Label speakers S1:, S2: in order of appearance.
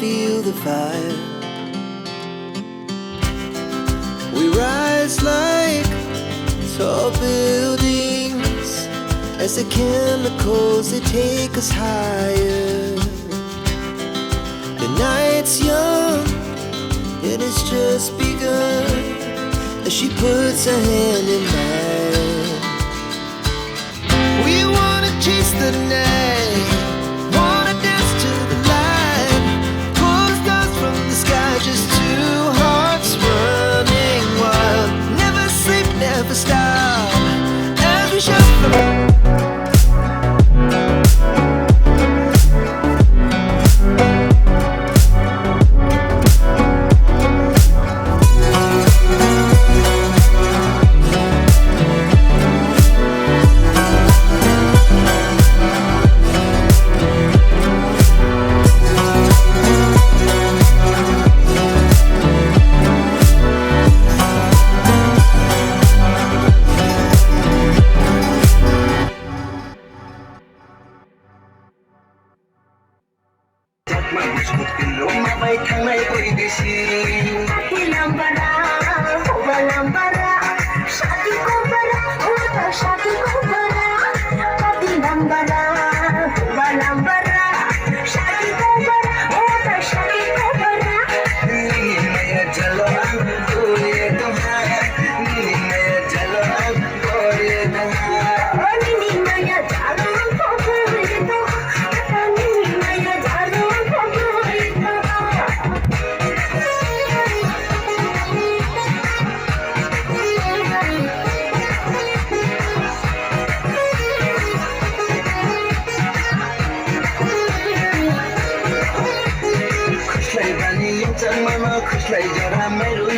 S1: feel the fire. We rise like tall buildings as the chemicals, they take us higher. The night's young, it has just begun, as she puts her hand in mine. We wanna chase the night, wanna dance to the light, pull the stars from the sky, just two hearts running wild. Never sleep, never stop, as we shout from Mama,